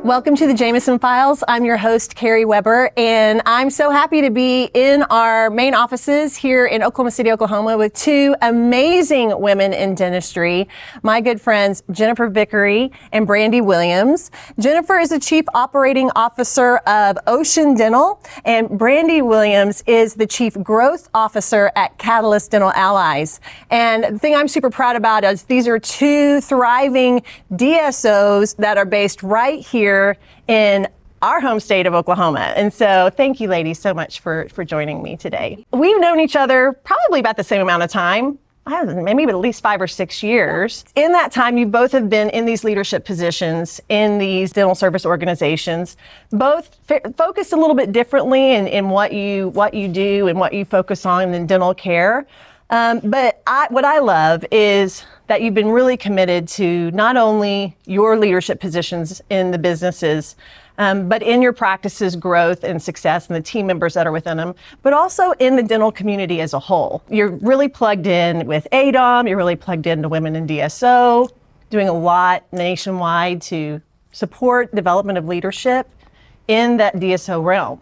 Welcome to the Jameson Files. I'm your host, Carrie Weber, and I'm so happy to be in our main offices here in Oklahoma City, Oklahoma, with two amazing women in dentistry, my good friends, Jennifer Vickery and Brandi Williams. Jennifer is the Chief Operating Officer of Ocean Dental, and Brandi Williams is the Chief Growth Officer at Catalyst Dental Allies. And the thing I'm super proud about is these are two thriving DSOs that are based right here in our home state of Oklahoma. And so thank you ladies so much for joining me today. We've known each other probably about the same amount of time. I don't know, maybe at least 5 or 6 years. In that time, you both have been in these leadership positions in these dental service organizations, both focused a little bit differently in what you do and what you focus on in dental care. But what I love is that you've been really committed to not only your leadership positions in the businesses, but in your practices' growth and success and the team members that are within them, but also in the dental community as a whole. You're really plugged in with ADOM, you're really plugged into Women in DSO, doing a lot nationwide to support development of leadership in that DSO realm.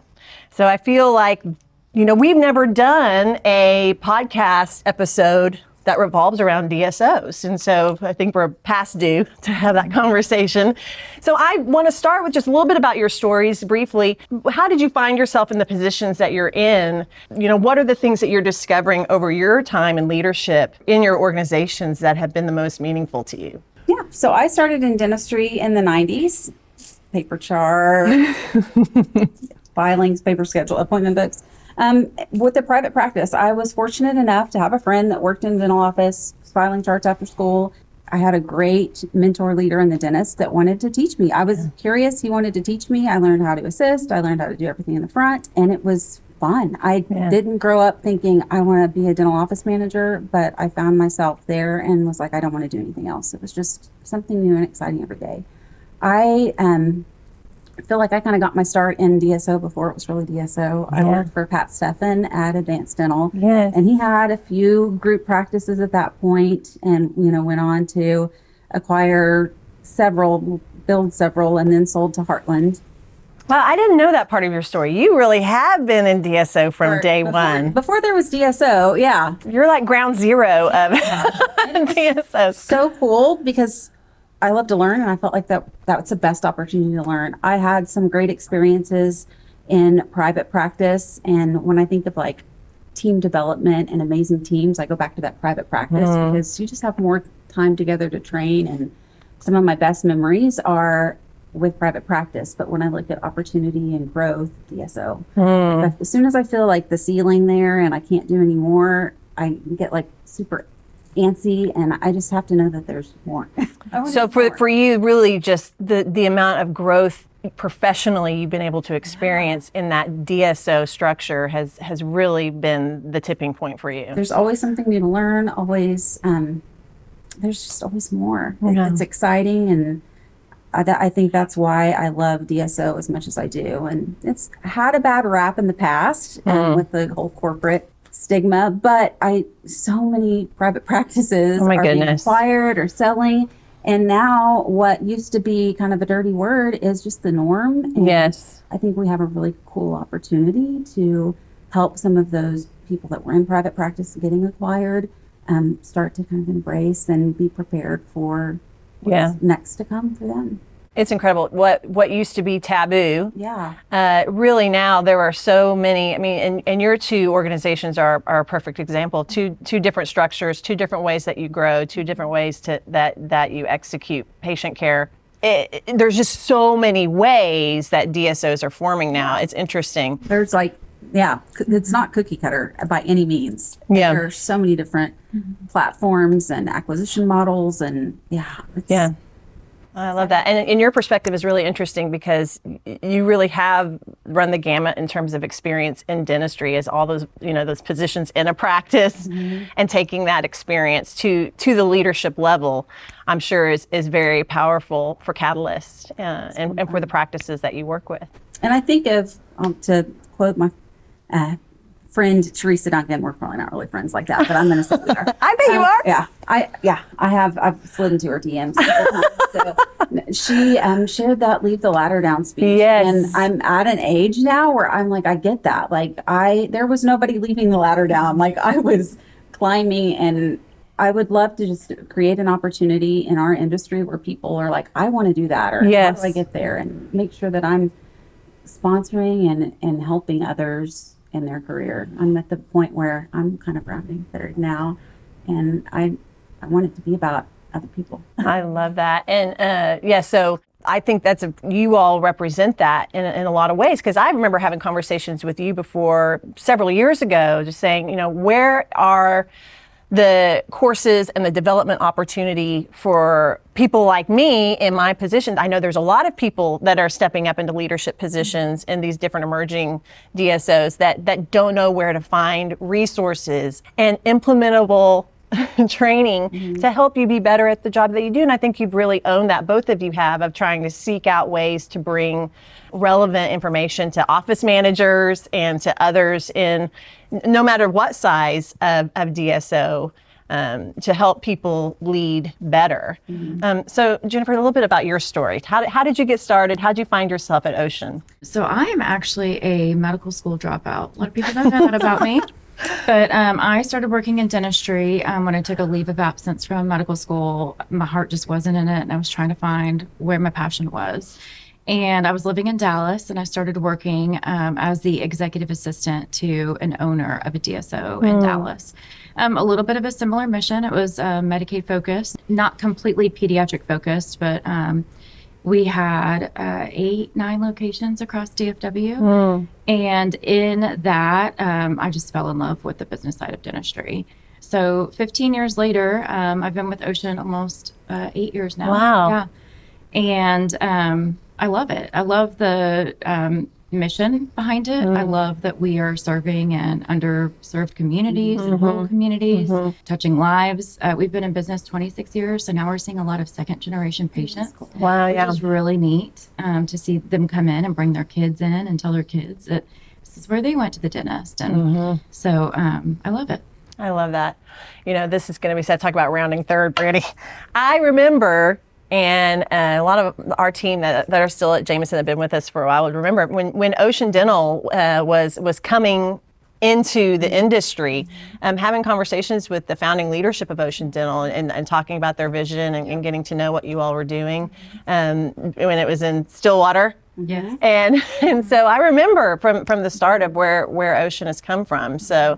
So I feel like, we've never done a podcast episode that revolves around DSOs. And so I think we're past due to have that conversation. So I want to start with just a little bit about your stories briefly. How did you find yourself in the positions that you're in? What are the things that you're discovering over your time in leadership in your organizations that have been the most meaningful to you? Yeah, so I started in dentistry in the 90s. Paper chart, filings, paper schedule, appointment books. With the private practice, I was fortunate enough to have a friend that worked in the dental office, filing charts after school. I had a great mentor leader in the dentist that wanted to teach me. I was curious. He wanted to teach me. I learned how to assist. I learned how to do everything in the front, and it was fun. I didn't grow up thinking I want to be a dental office manager, but I found myself there and was like, I don't want to do anything else. It was just something new and exciting every day. I feel like I kind of got my start in DSO before it was really DSO. I worked for Pat Steffen at Advanced Dental, and he had a few group practices at that point, and went on to acquire several, build several, and then sold to Heartland. Well, I didn't know that part of your story. You really have been in DSO from day one. Before there was DSO, yeah. You're like ground zero of DSO. So cool because I love to learn, and I felt like that's the best opportunity to learn. I had some great experiences in private practice, and when I think of like team development and amazing teams, I go back to that private practice because you just have more time together to train, and some of my best memories are with private practice. But when I look at opportunity and growth, DSO. As soon as I feel like the ceiling there and I can't do any more, I get like super antsy, and I just have to know that there's more. So for you, really just the amount of growth professionally you've been able to experience in that DSO structure has really been the tipping point for you. There's always something new to learn, always, there's just always more. It's exciting, and I think that's why I love DSO as much as I do. And it's had a bad rap in the past with the whole corporate stigma, but so many private practices are being acquired or selling, and now what used to be kind of a dirty word is just the norm. And I think we have a really cool opportunity to help some of those people that were in private practice getting acquired start to kind of embrace and be prepared for what's next to come for them. It's incredible. What used to be taboo. Really now there are so many. I mean, and your two organizations are a perfect example. Two different structures, two different ways that you grow, two different ways that you execute patient care. There's just so many ways that DSOs are forming now. It's interesting. There's it's not cookie cutter by any means. There are so many different platforms and acquisition models, and I love that. And your perspective is really interesting because you really have run the gamut in terms of experience in dentistry as all those, those positions in a practice and taking that experience to the leadership level, I'm sure is very powerful for Catalyst and for the practices that you work with. And I think of, to quote my friend Teresa Duncan. We're probably not really friends like that, but I'm going to say we are. I bet you are. Yeah, I've slid into her DMs. So she shared that leave the ladder down speech. Yes. And I'm at an age now where I'm like, I get that. Like there was nobody leaving the ladder down. Like I was climbing, and I would love to just create an opportunity in our industry where people are like, I want to do that, or yes. how do I get there, and make sure that I'm sponsoring and helping others in their career. I'm at the point where I'm kind of rounding third now, and I want it to be about other people. I love that. And so I think you all represent that in a lot of ways, because I remember having conversations with you before several years ago, just saying, where are the courses and the development opportunity for people like me in my position. I know there's a lot of people that are stepping up into leadership positions in these different emerging DSOs that don't know where to find resources and implementable training to help you be better at the job that you do. And I think you've really owned that, both of you have, of trying to seek out ways to bring relevant information to office managers and to others in no matter what size of DSO, to help people lead better. So Jennifer, a little bit about your story. How did you get started? How did you find yourself at Ocean? So I am actually a medical school dropout. A lot of people don't know that about me. But I started working in dentistry when I took a leave of absence from medical school. My heart just wasn't in it, and I was trying to find where my passion was. And I was living in Dallas, and I started working as the executive assistant to an owner of a DSO in Dallas. A little bit of a similar mission. It was Medicaid focused, not completely pediatric focused, but we had 8-9 locations across DFW. And in that, I just fell in love with the business side of dentistry. So 15 years later, I've been with Ocean almost 8 years now. Wow. Yeah. And I love it. I love the mission behind it. I love that we are serving in underserved communities, rural communities, touching lives. We've been in business 26 years, so now we're seeing a lot of second generation patients. Wow, yeah. Which is really neat to see them come in and bring their kids in and tell their kids that this is where they went to the dentist. And so I love it. I love that. This is going to be sad. Talk about rounding third, Brandi. I remember, and a lot of our team that are still at Jameson have been with us for a while would remember when Ocean Dental was coming into the industry, having conversations with the founding leadership of Ocean Dental and talking about their vision and getting to know what you all were doing when it was in Stillwater. Yeah. And so I remember from the start of where Ocean has come from. So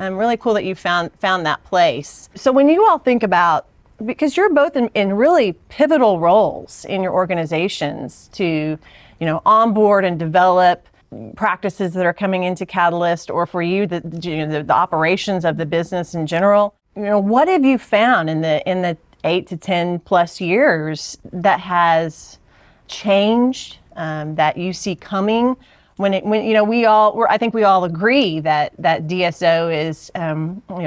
really cool that you found that place. So when you all think about, because you're both in really pivotal roles in your organizations to, onboard and develop practices that are coming into Catalyst, or for you, the operations of the business in general. What have you found in the 8 to 10 plus years that has changed, that you see coming? When I think we all agree that DSO is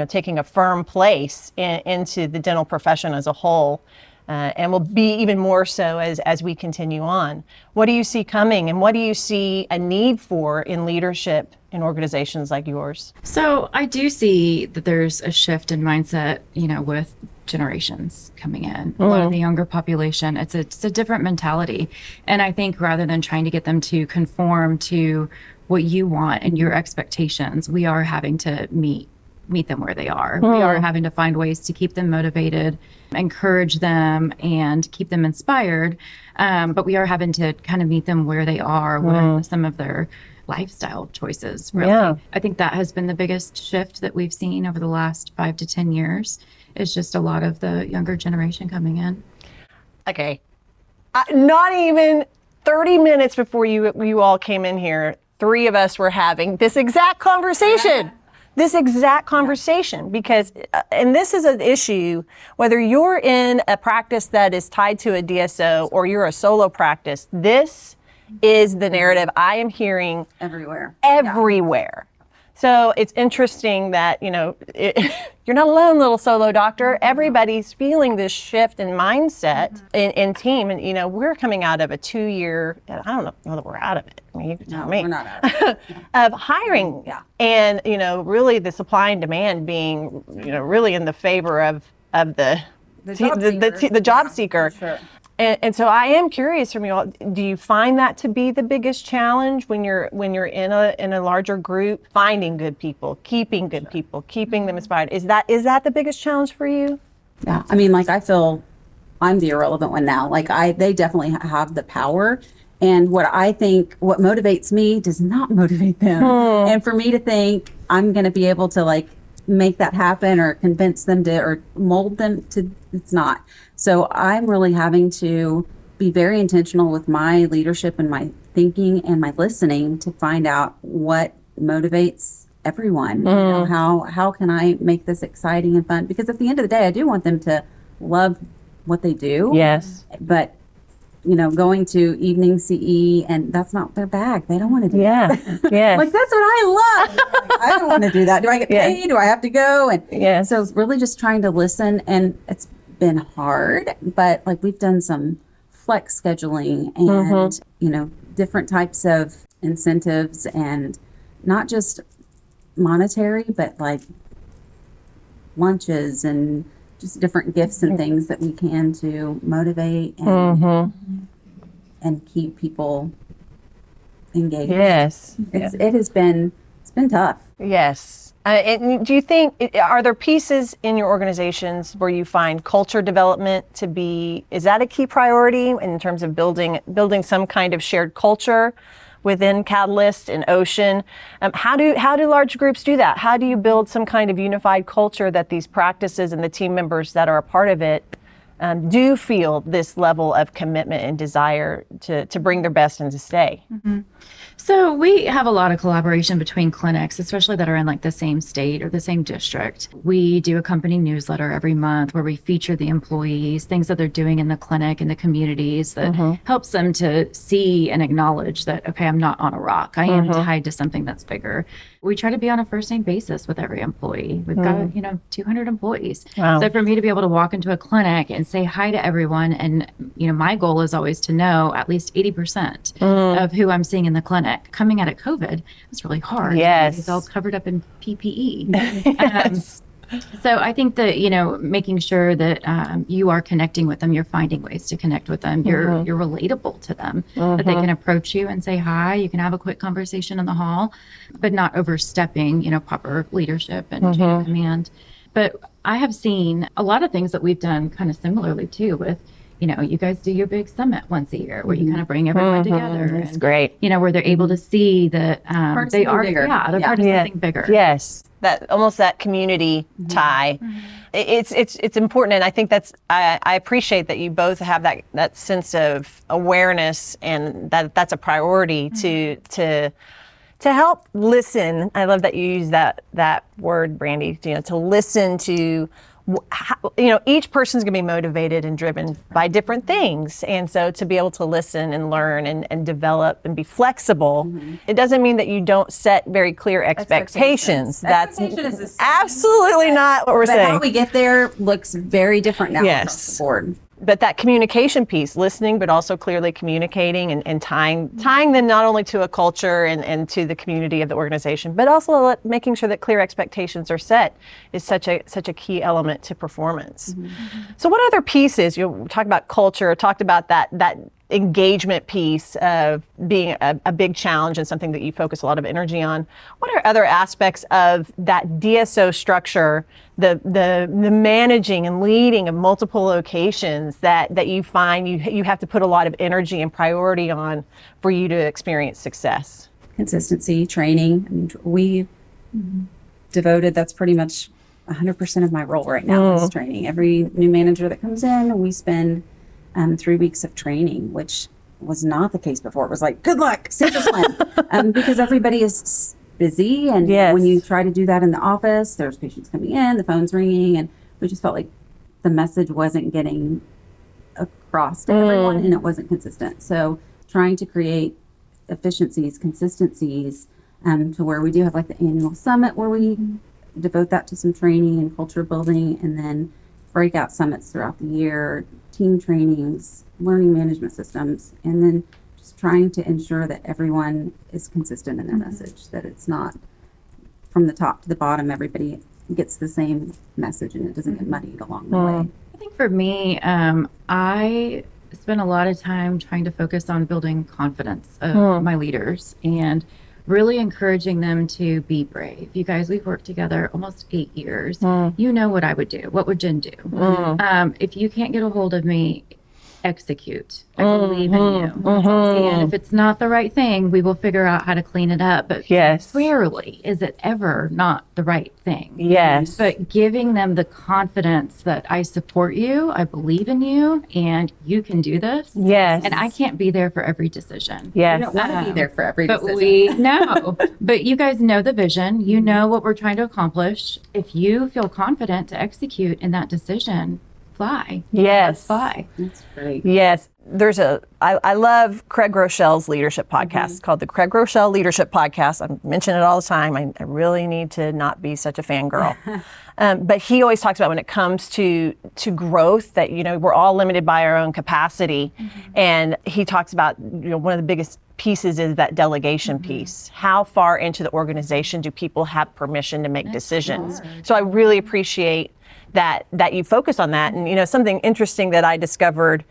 taking a firm place into the dental profession as a whole, and will be even more so as we continue on. What do you see coming, and what do you see a need for in leadership in organizations like yours? So I do see that there's a shift in mindset, with generations coming in. A lot of the younger population, it's a different mentality. And I think rather than trying to get them to conform to what you want and your expectations, we are having to meet them where they are. We are having to find ways to keep them motivated, encourage them, and keep them inspired. But we are having to kind of meet them where they are with some of their lifestyle choices, really. Yeah. I think that has been the biggest shift that we've seen over the last 5 to 10 years. It's just a lot of the younger generation coming in. Okay. Not even 30 minutes before you all came in here, 3 of us were having this exact conversation. Because, and this is an issue, whether you're in a practice that is tied to a DSO or you're a solo practice, this is the narrative I am hearing everywhere. Yeah. So it's interesting that, you're not alone, little solo doctor. Everybody's feeling this shift in mindset in team. And, we're coming out of a 2-year, I don't know that we're out of it. I mean, you can tell me. We're not out of it. Of hiring. Yeah. And, really the supply and demand being, really in the favor of the job seeker. Sure. And so I am curious from you all, do you find that to be the biggest challenge when you're in a larger group, finding good people, keeping good people, keeping them inspired? Is that the biggest challenge for you? Yeah. I mean, I feel I'm the irrelevant one now. They definitely have the power. And what motivates me does not motivate them. And for me to think I'm going to be able to make that happen or convince them to, or mold them to, it's not. So I'm really having to be very intentional with my leadership and my thinking and my listening to find out what motivates everyone. How can I make this exciting and fun? Because at the end of the day, I do want them to love what they do. Yes. But going to evening CE, and that's not their bag. They don't want to do that. Yes. That's what I love. I don't want to do that. Do I get paid? Do I have to go? And so really just trying to listen, and it's been hard, but we've done some flex scheduling and, different types of incentives, and not just monetary, but lunches and just different gifts and things that we can to motivate and keep people engaged. Yes. It's been tough. Yes. And do you think, are there pieces in your organizations where you find culture development to be, is that a key priority in terms of building some kind of shared culture within Catalyst and Ocean? How do large groups do that? How do you build some kind of unified culture that these practices and the team members that are a part of it do feel this level of commitment and desire to bring their best and to stay? So we have a lot of collaboration between clinics, especially that are in the same state or the same district. We do a company newsletter every month where we feature the employees, things that they're doing in the clinic and the communities that helps them to see and acknowledge that, okay, I'm not on a rock. I am tied to something that's bigger. We try to be on a first name basis with every employee. We've got, 200 employees. Wow. So for me to be able to walk into a clinic and say hi to everyone, and, my goal is always to know at least 80% of who I'm seeing in the clinic. Coming out of COVID, it's really hard. Yes. It's all covered up in PPE. So I think that, making sure that you are connecting with them, you're finding ways to connect with them, you're relatable to them, that they can approach you and say hi, you can have a quick conversation in the hall, but not overstepping, proper leadership and chain of command. But I have seen a lot of things that we've done kind of similarly too with, you guys do your big summit once a year where you kind of bring everyone together. It's great. Where they're able to see that they are bigger. they're part of something bigger. Yes, that community tie. It's important, and I think I appreciate that you both have that sense of awareness, and that's a priority to help listen. I love that you use that word, Brandi. To listen to. Each person's going to be motivated and driven by different things. And so to be able to listen and learn and develop and be flexible, it doesn't mean that you don't set very clear expectations. That's absolutely not what we're saying. How we get there looks very different now across the board. But that communication piece, listening, but also clearly communicating and tying them not only to a culture and to the community of the organization, but also making sure that clear expectations are set is such a key element to performance. So what other pieces, you talk about culture, talked about that engagement piece of being a big challenge and something that you focus a lot of energy on. What are other aspects of that DSO structure, the managing and leading of multiple locations that you find you have to put a lot of energy and priority on for you to experience success? Consistency, training. And we devoted, that's pretty much 100% of my role right now is training. Every new manager that comes in, we spend 3 weeks of training, which was not the case before. It was good luck, sink or swim, because everybody is busy. And when you try to do that in the office, there's patients coming in, the phone's ringing, and we just felt like the message wasn't getting across to everyone, and it wasn't consistent. So trying to create efficiencies, consistencies, to where we do have like the annual summit where we devote that to some training and culture building, and then breakout summits throughout the year, team trainings, learning management systems, and then just trying to ensure that everyone is consistent in their message, that it's not from the top to the bottom, everybody gets the same message and it doesn't get muddied along the way. I think for me, I spend a lot of time trying to focus on building confidence of my leaders and really encouraging them to be brave. You guys, we've worked together almost 8 years. You know what I would do. What would Jen do? If you can't get a hold of me, execute. I believe in you. And if it's not the right thing, we will figure out how to clean it up. But rarely is it ever not the right thing. But giving them the confidence that I support you, I believe in you, and you can do this. And I can't be there for every decision. You don't want to be there for every But decision. we know. But you guys know the vision. You know what we're trying to accomplish. If you feel confident to execute in that decision, fly. Fly. That's great. I love Craig Rochelle's leadership podcast called the Craig Rochelle Leadership Podcast. I mention it all the time. I really need to not be such a fangirl. But he always talks about when it comes to growth that, we're all limited by our own capacity. And he talks about, one of the biggest pieces is that delegation piece. How far into the organization do people have permission to make decisions? So I really appreciate that you focus on that. And something interesting that I discovered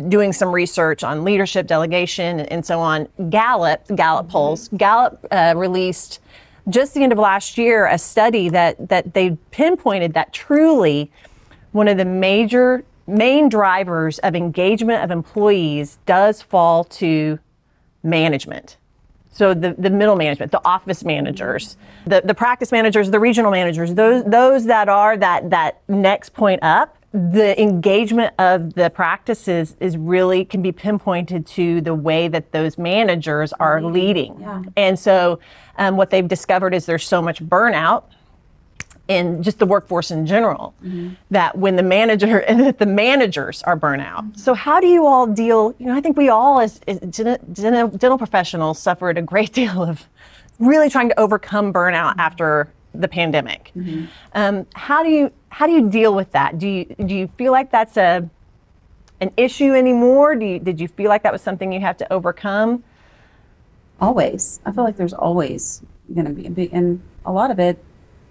doing some research on leadership, delegation, and so on, Gallup polls, released just the end of last year a study that they pinpointed that truly one of the main drivers of engagement of employees does fall to management. So the middle management, the office managers, the practice managers, the regional managers, those that are that next point up, the engagement of the practices can be pinpointed to the way that those managers are leading. And so what they've discovered is there's so much burnout in just the workforce in general, that when the managers are burnt out. So how do you all deal? I think we all as dental professionals suffered a great deal of really trying to overcome burnout after the pandemic. How do you deal with that? Do you feel like that's an issue anymore? Did you feel like that was something you have to overcome? Always. I feel like there's always going to be a big, and a lot of it,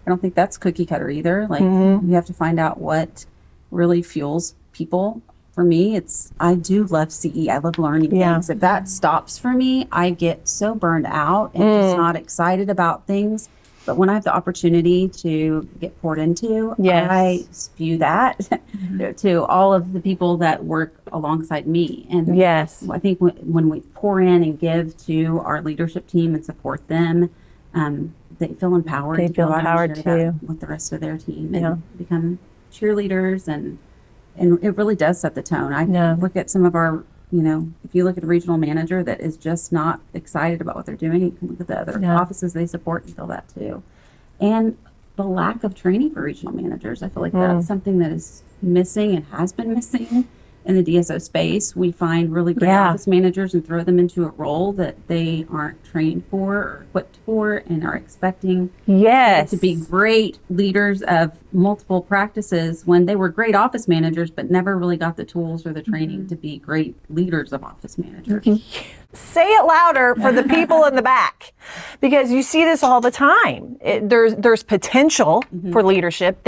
I don't think that's cookie cutter either. Like you have to find out what really fuels people. For me, I do love CE. I love learning things. If that stops for me, I get so burned out and just not excited about things. But when I have the opportunity to get poured into, I spew that to all of the people that work alongside me. And I think when we pour in and give to our leadership team and support them, they feel empowered. They feel empowered too with the rest of their team and become cheerleaders, and it really does set the tone. I look at some of our, if you look at a regional manager that is just not excited about what they're doing, you can look at the other offices they support and feel that too. And the lack of training for regional managers, I feel like that's something that is missing and has been missing in the DSO space. We find really great office managers and throw them into a role that they aren't trained for or equipped for, and are expecting to be great leaders of multiple practices when they were great office managers but never really got the tools or the training to be great leaders of office managers. Say it louder for the people in the back, because you see this all the time. There's potential for leadership.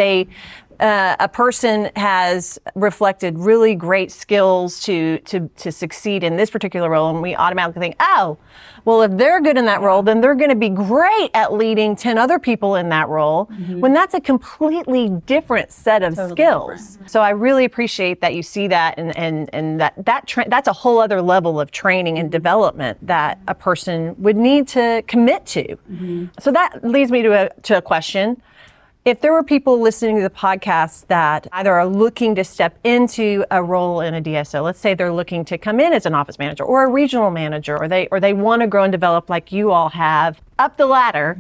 A person has reflected really great skills to succeed in this particular role, and we automatically think, oh, well, if they're good in that role, then they're going to be great at leading 10 other people in that role, when that's a completely different set of skills. Different. So I really appreciate that you see that, and that's a whole other level of training and development that a person would need to commit to. So that leads me to a question. If there were people listening to the podcast that either are looking to step into a role in a DSO, let's say they're looking to come in as an office manager or a regional manager, or they want to grow and develop like you all have up the ladder,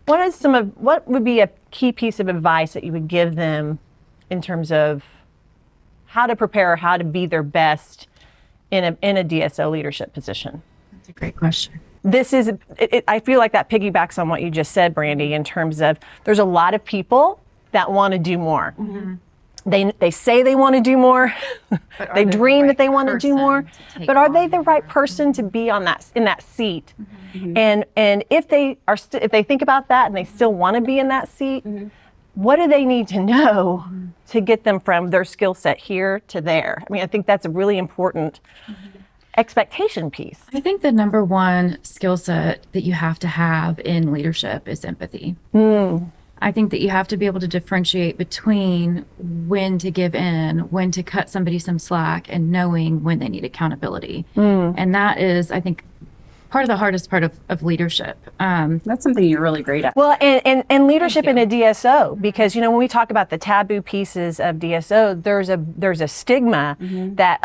what would be a key piece of advice that you would give them in terms of how to prepare, how to be their best in a DSO leadership position? That's a great question. I feel like that piggybacks on what you just said, Brandi, in terms of there's a lot of people that want to do more. They say they want to do more. They dream that they want to do more. But are they the right person to be in that seat? And if they think about that and they still want to be in that seat, what do they need to know to get them from their skill set here to there? I mean, I think that's a really important expectation piece. I think the number one skill set that you have to have in leadership is empathy. I think that you have to be able to differentiate between when to give in, when to cut somebody some slack, and knowing when they need accountability. And that is, I think, part of the hardest part of leadership. That's something you're really great at. Well, and leadership in a DSO, because, when we talk about the taboo pieces of DSO, there's a stigma that,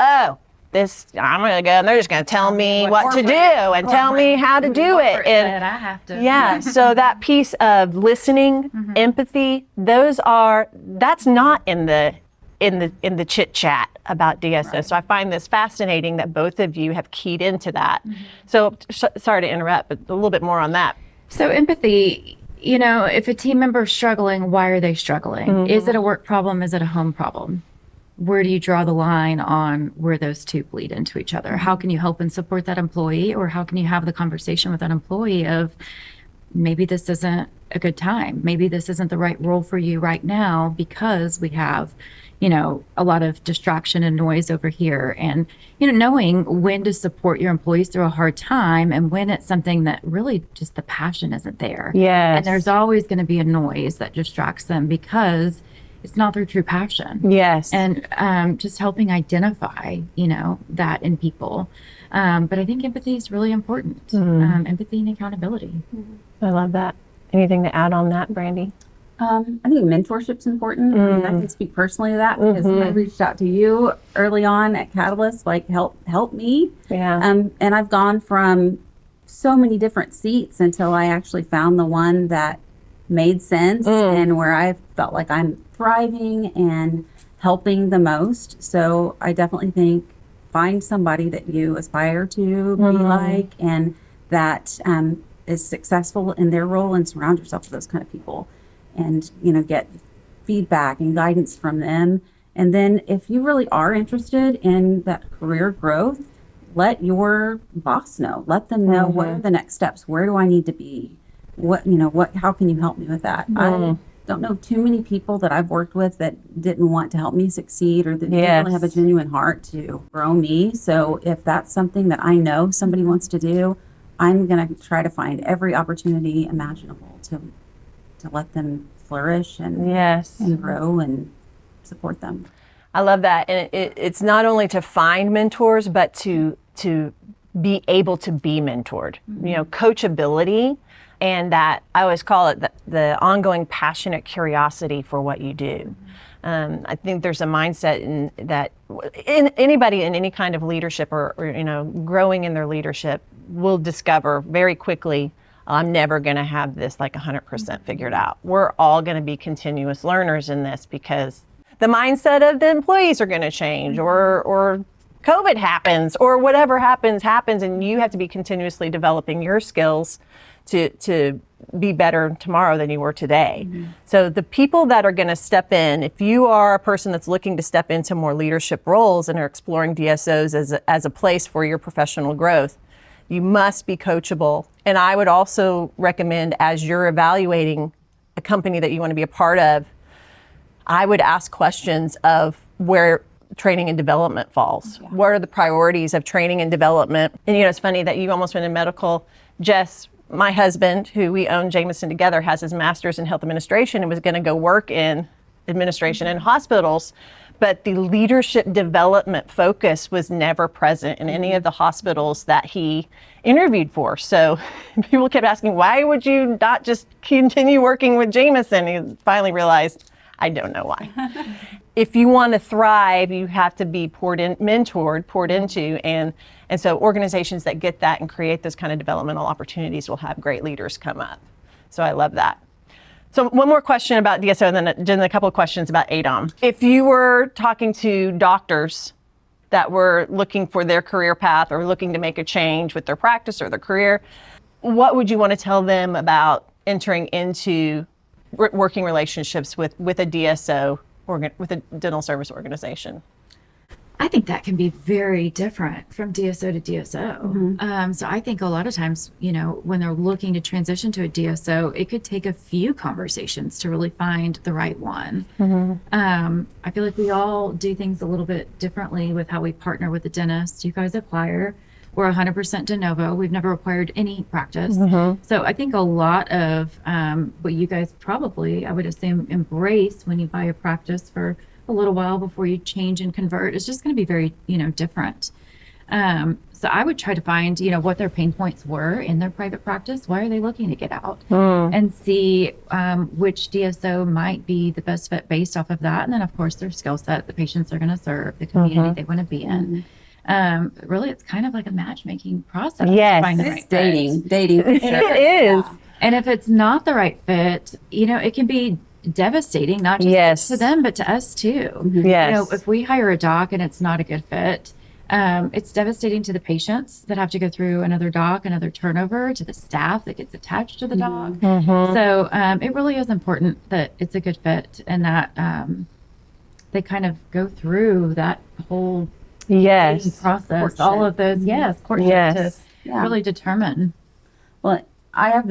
I'm going to go and they're just going to tell me what to do and tell me how to do it. And I have to. Yeah. So that piece of listening, empathy, that's not in the chit chat about DSO. Right. So I find this fascinating that both of you have keyed into that. So sorry to interrupt, but a little bit more on that. So empathy, if a team member is struggling, why are they struggling? Is it a work problem? Is it a home problem? Where do you draw the line on where those two bleed into each other? How can you help and support that employee? Or how can you have the conversation with that employee of, maybe this isn't a good time. Maybe this isn't the right role for you right now because we have, a lot of distraction and noise over here. And, knowing when to support your employees through a hard time and when it's something that really just the passion isn't there. Yes. And there's always going to be a noise that distracts them because it's not their true passion. Yes. And just helping identify, that in people. But I think empathy is really important. Empathy and accountability. I love that. Anything to add on that, Brandi? I think mentorship's important. I mean, I can speak personally to that because I reached out to you early on at Catalyst, like help me. Yeah. And I've gone from so many different seats until I actually found the one that made sense and where I felt like I'm thriving and helping the most. So I definitely think find somebody that you aspire to be like and that is successful in their role, and surround yourself with those kind of people and get feedback and guidance from them. And then if you really are interested in that career growth, let your boss know, let them know what are the next steps, where do I need to be, how can you help me with that? I don't know too many people that I've worked with that didn't want to help me succeed or that didn't really have a genuine heart to grow me. So if that's something that I know somebody wants to do, I'm going to try to find every opportunity imaginable to let them flourish and grow and support them. I love that. And it's not only to find mentors, but to be able to be mentored, coachability. And that I always call it the ongoing passionate curiosity for what you do. I think there's a mindset in anybody in any kind of leadership or growing in their leadership will discover very quickly, I'm never going to have this like 100% figured out. We're all going to be continuous learners in this because the mindset of the employees are going to change or COVID happens or whatever happens, and you have to be continuously developing your skills to be better tomorrow than you were today. So the people that are going to step in, if you are a person that's looking to step into more leadership roles and are exploring DSOs as a place for your professional growth, you must be coachable. And I would also recommend, as you're evaluating a company that you want to be a part of, I would ask questions of where training and development falls. What are the priorities of training and development? And it's funny that you almost went in medical. Jess, my husband, who we own Jameson together, has his master's in health administration and was going to go work in administration in hospitals. But the leadership development focus was never present in any of the hospitals that he interviewed for. So people kept asking, why would you not just continue working with Jameson? He finally realized, I don't know why. If you want to thrive, you have to be poured into, and so organizations that get that and create those kind of developmental opportunities will have great leaders come up. So I love that. So one more question about DSO, and then a couple of questions about ADOM. If you were talking to doctors that were looking for their career path or looking to make a change with their practice or their career, what would you want to tell them about entering into working relationships with a DSO, with a dental service organization? I think that can be very different from DSO to DSO. So I think a lot of times, when they're looking to transition to a DSO, it could take a few conversations to really find the right one. I feel like we all do things a little bit differently with how we partner with the dentist. You guys acquire. We're 100% de novo. We've never acquired any practice. So I think a lot of what you guys probably, I would assume, embrace when you buy a practice for a little while before you change and convert, it's just going to be very, different. So I would try to find, what their pain points were in their private practice. Why are they looking to get out? And see which DSO might be the best fit based off of that. And then, of course, their skill set, the patients they're going to serve, the community they want to be in. Really, it's kind of like a matchmaking process. Yes. To find the It's right dating. It is. And if it's not the right fit, it can be devastating, not just to them, but to us too. Yes. If we hire a doc and it's not a good fit, it's devastating to the patients that have to go through another doc, another turnover, to the staff that gets attached to the doc. So it really is important that it's a good fit and that they kind of go through that whole process, Courtship. all of those, courtship to really determine. Well, I have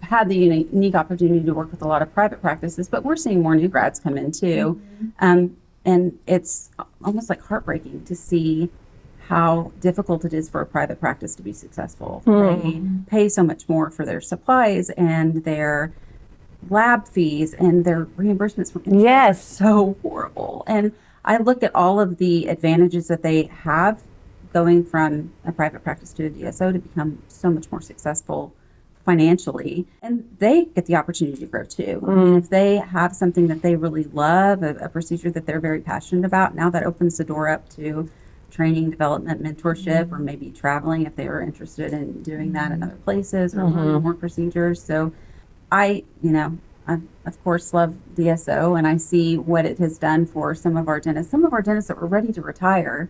had the unique opportunity to work with a lot of private practices, but we're seeing more new grads come in too. And it's almost like heartbreaking to see how difficult it is for a private practice to be successful. They pay so much more for their supplies and their lab fees and their reimbursements from insurance are so horrible. And I look at all of the advantages that they have going from a private practice to a DSO to become so much more successful financially, and they get the opportunity to grow too. I mean, if they have something that they really love, a procedure that they're very passionate about, now that opens the door up to training, development, mentorship, or maybe traveling if they are interested in doing that in other places or learning more procedures. So I of course love DSO, and I see what it has done for some of our dentists that were ready to retire,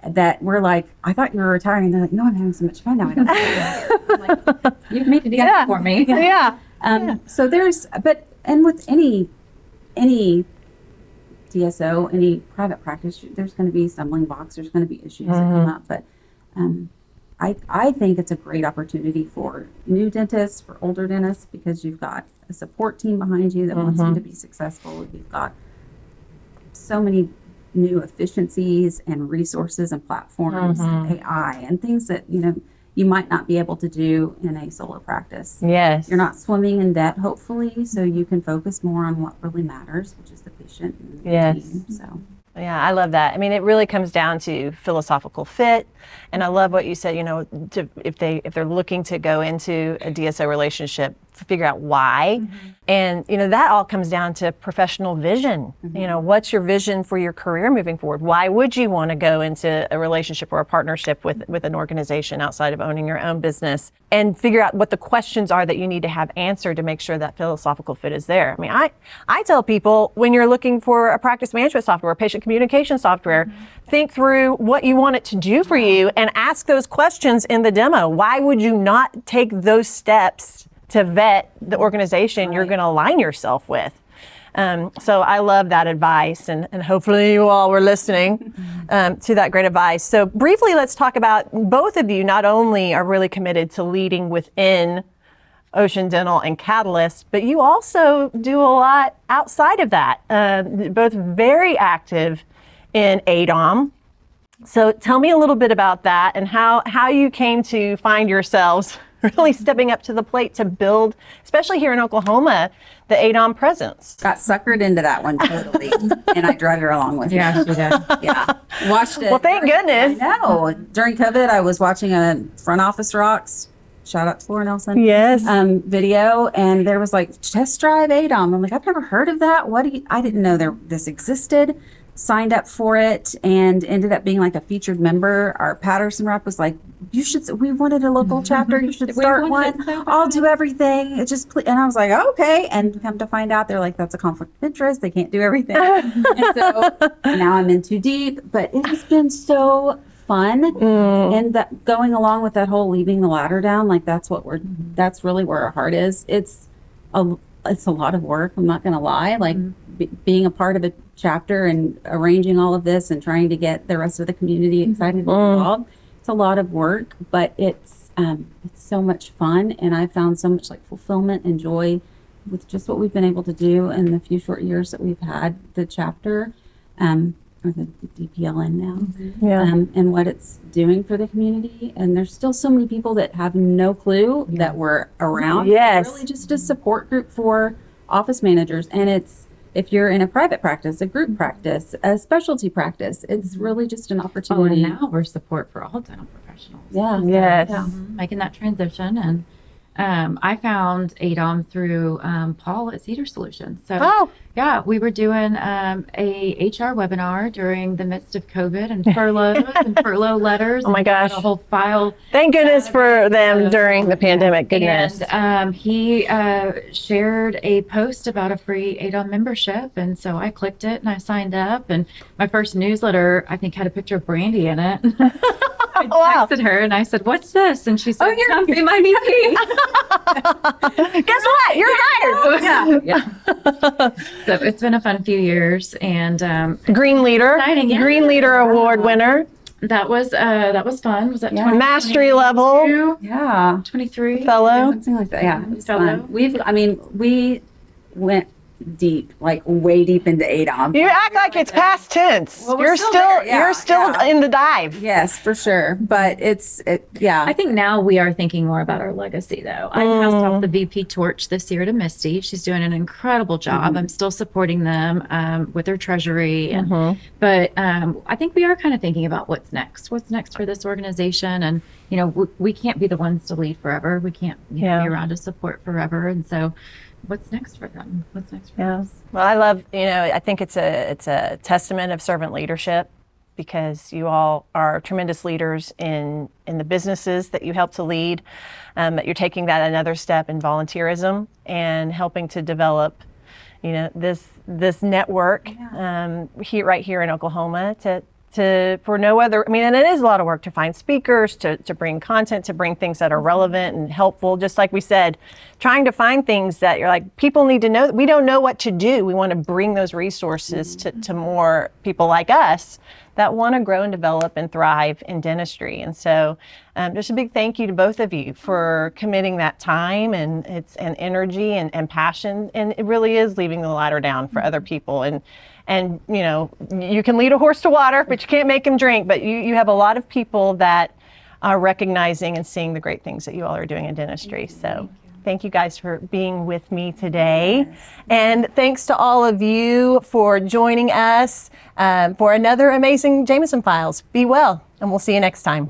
that we're like, I thought you were retiring. And they're like, no, I'm having so much fun now. I don't retire. I'm like, You've made it easy for me. So and with any DSO, any private practice, there's going to be stumbling blocks. There's going to be issues that come up. But I think it's a great opportunity for new dentists, for older dentists, because you've got a support team behind you that wants you to be successful. You've got so many new efficiencies and resources and platforms, AI and things that, you might not be able to do in a solo practice. Yes. You're not swimming in debt, hopefully, so you can focus more on what really matters, which is the patient and the team. So. Yeah, I love that. I mean, it really comes down to philosophical fit, and I love what you said. If they're looking to go into a DSO relationship, to figure out why, and that all comes down to professional vision. What's your vision for your career moving forward? Why would you want to go into a relationship or a partnership with an organization outside of owning your own business? And figure out what the questions are that you need to have answered to make sure that philosophical fit is there. I mean, I tell people, when you're looking for a practice management software, patient communication software, think through what you want it to do for you and ask those questions in the demo. Why would you not take those steps to vet the organization you're going to align yourself with? So I love that advice, and hopefully you all were listening to that great advice. So briefly, let's talk about, both of you not only are really committed to leading within Ocean Dental and Catalyst, but you also do a lot outside of that, both very active in ADOM. So tell me a little bit about that and how you came to find yourselves really stepping up to the plate to build, especially here in Oklahoma, the ADOM presence. Got suckered into that one totally, and I dragged her along with me. Yeah, she did. Yeah, watched it. Well, thank goodness. I know. During COVID, I was watching a Front Office Rocks, shout out to Laura Nelson. Yes. Video, and there was like, test drive ADOM. I'm like, I've never heard of that. I didn't know this existed. signed up for it and ended up being like a featured member. Our Patterson rep was like, we wanted a local chapter. You should start one. I'll do everything. It just, and I was like, okay. And come to find out, they're like, that's a conflict of interest. They can't do everything. And so now I'm in too deep, but it has been so fun. And that going along with that whole leaving the ladder down, like that's really where our heart is. It's a lot of work. I'm not going to lie. Like being a part of a chapter and arranging all of this and trying to get the rest of the community excited and involved. It's a lot of work, but it's so much fun, and I found so much like fulfillment and joy with just what we've been able to do in the few short years that we've had the chapter, or the DPLN now, and what it's doing for the community. And there's still so many people that have no clue that we're around. Yes, it's really just a support group for office managers, and it's. If you're in a private practice, a group practice, a specialty practice, it's really just an opportunity. And now we're support for all dental professionals. Yeah. Yes. Making that transition. And I found ADOM through Paul at Cedar Solutions. So we were doing a HR webinar during the midst of COVID and furloughs and furlough letters. Oh my gosh. A whole file. Thank goodness for them during the pandemic. Goodness. And he shared a post about a free ADOM membership. And so I clicked it and I signed up. And my first newsletter, I think, had a picture of Brandi in it. I texted her and I said, "What's this?" And she said, "Come be my VP." Guess what? You're hired. Yeah. So it's been a fun few years, and Green Leader, exciting, yeah. Green Leader Award winner. That was fun. Was that Mastery level? Yeah, 23 fellow, something like that. Yeah, it was fellow. fun. We went deep, like way deep into ADOM. You act like it's past tense. Well, you're still in the dive. Yes, for sure. But I think now we are thinking more about our legacy, though. I passed off the VP torch this year to Misty. She's doing an incredible job. I'm still supporting them with their treasury, but I think we are kind of thinking about what's next. What's next for this organization? And we can't be the ones to lead forever. We can't be around to support forever, and so. What's next for them? What's next for us? Well, I love, I think it's a testament of servant leadership, because you all are tremendous leaders in the businesses that you help to lead, that you're taking that another step in volunteerism and helping to develop, this network right here in Oklahoma for no other, and it is a lot of work to find speakers, to bring content, to bring things that are relevant and helpful. Just like we said, trying to find things that you're like, people need to know. We don't know what to do. We want to bring those resources to more people like us that want to grow and develop and thrive in dentistry. And so just a big thank you to both of you for committing that time and energy and passion. And it really is leaving the ladder down for other people. And you can lead a horse to water, but you can't make him drink. But you have a lot of people that are recognizing and seeing the great things that you all are doing in dentistry. So thank you guys for being with me today. And thanks to all of you for joining us for another amazing Jameson Files. Be well, and we'll see you next time.